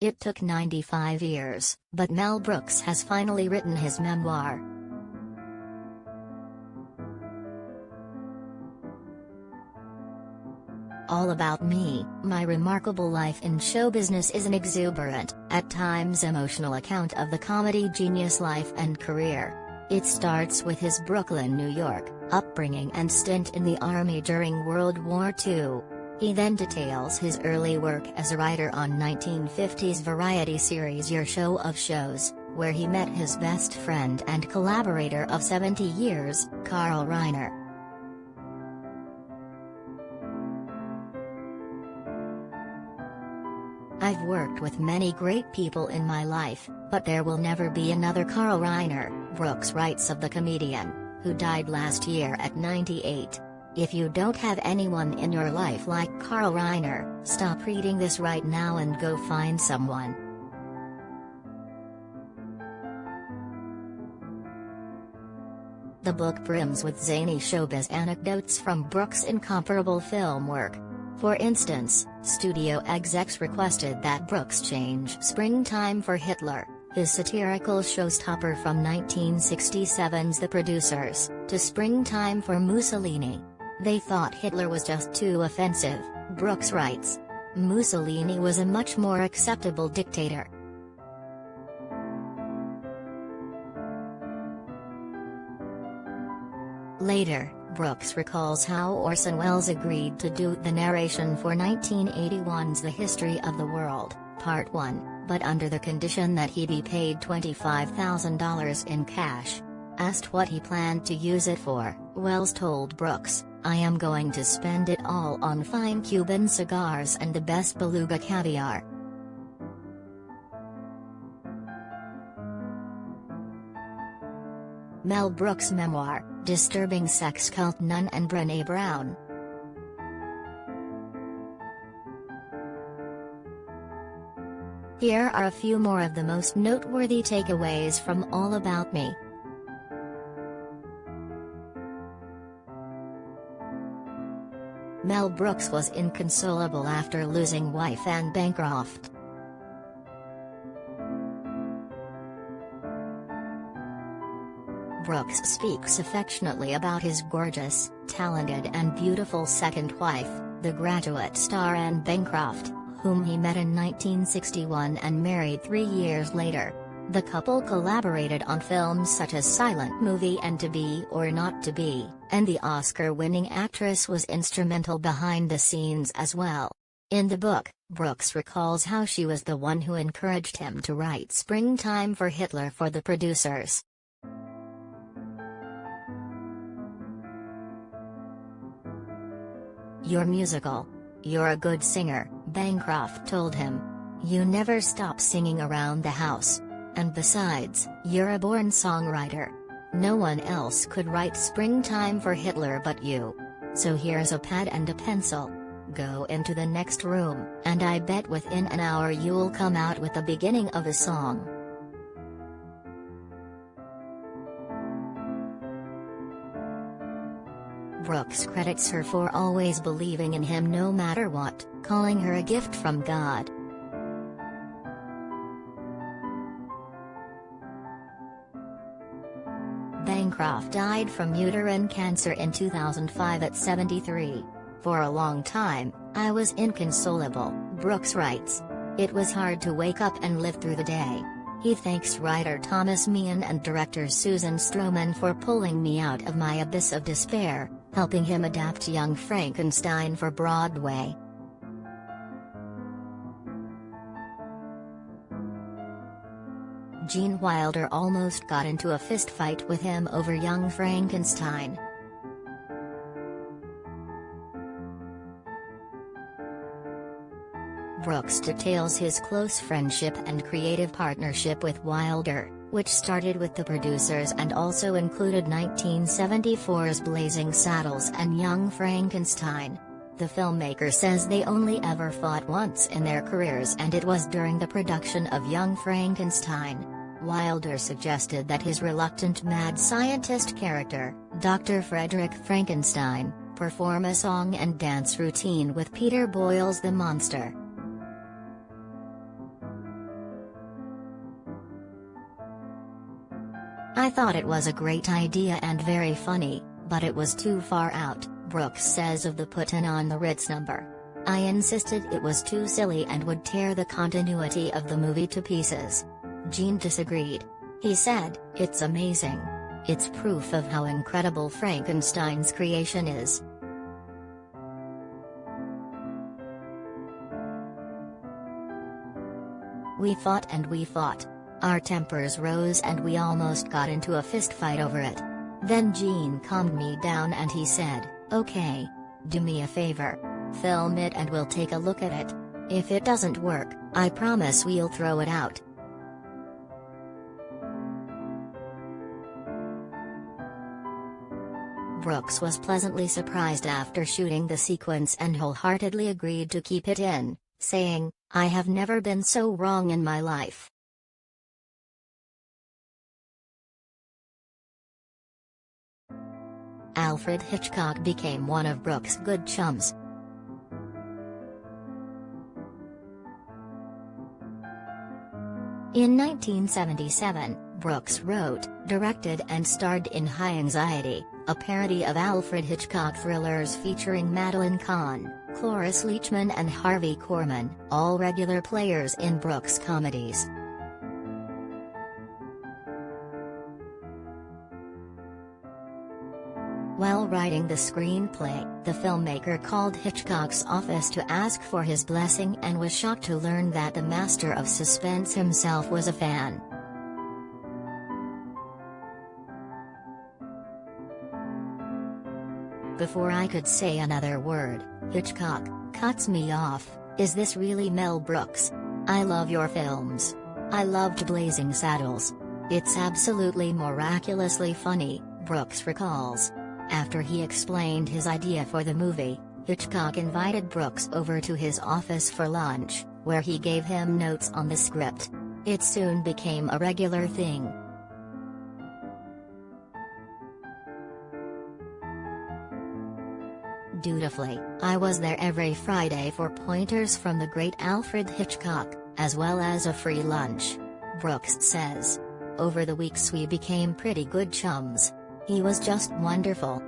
It took 95 years, but Mel Brooks has finally written his memoir. All About Me, My Remarkable Life in Showbusiness is an exuberant, at times emotional account of the comedy genius' life and career. It starts with his Brooklyn, New York, upbringing and stint in the Army during World War II. He then details his early work as a writer on 1950s variety series Your Show of Shows, where he met his best friend and collaborator of 70 years, Carl Reiner. I've worked with many great people in my life, but there will never be another Carl Reiner, Brooks writes of the comedian, who died last year at 98. If you don't have anyone in your life like Carl Reiner, stop reading this right now and go find someone. The book brims with zany showbiz anecdotes from Brooks' incomparable film work. For instance, studio execs requested that Brooks change Springtime for Hitler, his satirical showstopper from 1967's The Producers, to Springtime for Mussolini. They thought Hitler was just too offensive, Brooks writes. Mussolini was a much more acceptable dictator. Later, Brooks recalls how Orson Welles agreed to do the narration for 1981's The History of the World, Part 1, but under the condition that he be paid $25,000 in cash. Asked what he planned to use it for, Welles told Brooks, "I am going to spend it all on fine Cuban cigars and the best beluga caviar." Mel Brooks' memoir, Disturbing Sex Cult Nun and Brené Brown. Here are a few more of the most noteworthy takeaways from All About Me. Mel Brooks was inconsolable after losing wife Anne Bancroft. Brooks speaks affectionately about his gorgeous, talented and beautiful second wife, the Graduate star Anne Bancroft, whom he met in 1961 and married 3 years later. The couple collaborated on films such as Silent Movie and To Be or Not to Be, and the Oscar-winning actress was instrumental behind the scenes as well. In the book, Brooks recalls how she was the one who encouraged him to write Springtime for Hitler for The Producers. "You're musical. You're a good singer," Bancroft told him. "You never stop singing around the house. And besides, you're a born songwriter. No one else could write Springtime for Hitler but you. So here's a pad and a pencil. Go into the next room, and I bet within an hour you'll come out with the beginning of a song." Brooks credits her for always believing in him no matter what, calling her a gift from God. Bancroft died from uterine cancer in 2005 at 73. "For a long time, I was inconsolable," Brooks writes. "It was hard to wake up and live through the day." He thanks writer Thomas Meehan and director Susan Stroman for pulling me out of my abyss of despair, helping him adapt Young Frankenstein for Broadway. Gene Wilder almost got into a fistfight with him over Young Frankenstein. Brooks details his close friendship and creative partnership with Wilder, which started with The Producers and also included 1974's Blazing Saddles and Young Frankenstein. The filmmaker says they only ever fought once in their careers, and it was during the production of Young Frankenstein. Wilder suggested that his reluctant mad scientist character, Dr. Frederick Frankenstein, perform a song and dance routine with Peter Boyle's The Monster. "I thought it was a great idea and very funny, but it was too far out," Brooks says of the put-in on the Ritz number. "I insisted it was too silly and would tear the continuity of the movie to pieces." Gene disagreed. He said, "It's amazing. It's proof of how incredible Frankenstein's creation is." "We fought and we fought. Our tempers rose and we almost got into a fistfight over it. Then Gene calmed me down and he said, 'Okay. Do me a favor. Film it and we'll take a look at it. If it doesn't work, I promise we'll throw it out.'" Brooks was pleasantly surprised after shooting the sequence and wholeheartedly agreed to keep it in, saying, "I have never been so wrong in my life." Alfred Hitchcock became one of Brooks' good chums. In 1977, Brooks wrote, directed and starred in High Anxiety, a parody of Alfred Hitchcock thrillers featuring Madeline Kahn, Cloris Leachman and Harvey Korman, all regular players in Brooks' comedies. While writing the screenplay, the filmmaker called Hitchcock's office to ask for his blessing and was shocked to learn that the master of suspense himself was a fan. "Before I could say another word, Hitchcock cuts me off. 'Is this really Mel Brooks? I love your films. I loved Blazing Saddles. It's absolutely miraculously funny," Brooks recalls. After he explained his idea for the movie, Hitchcock invited Brooks over to his office for lunch, where he gave him notes on the script. It soon became a regular thing. Dutifully, I was there every Friday for pointers from the great Alfred Hitchcock, as well as a free lunch. Brooks says. "Over the weeks we became pretty good chums. He was just wonderful."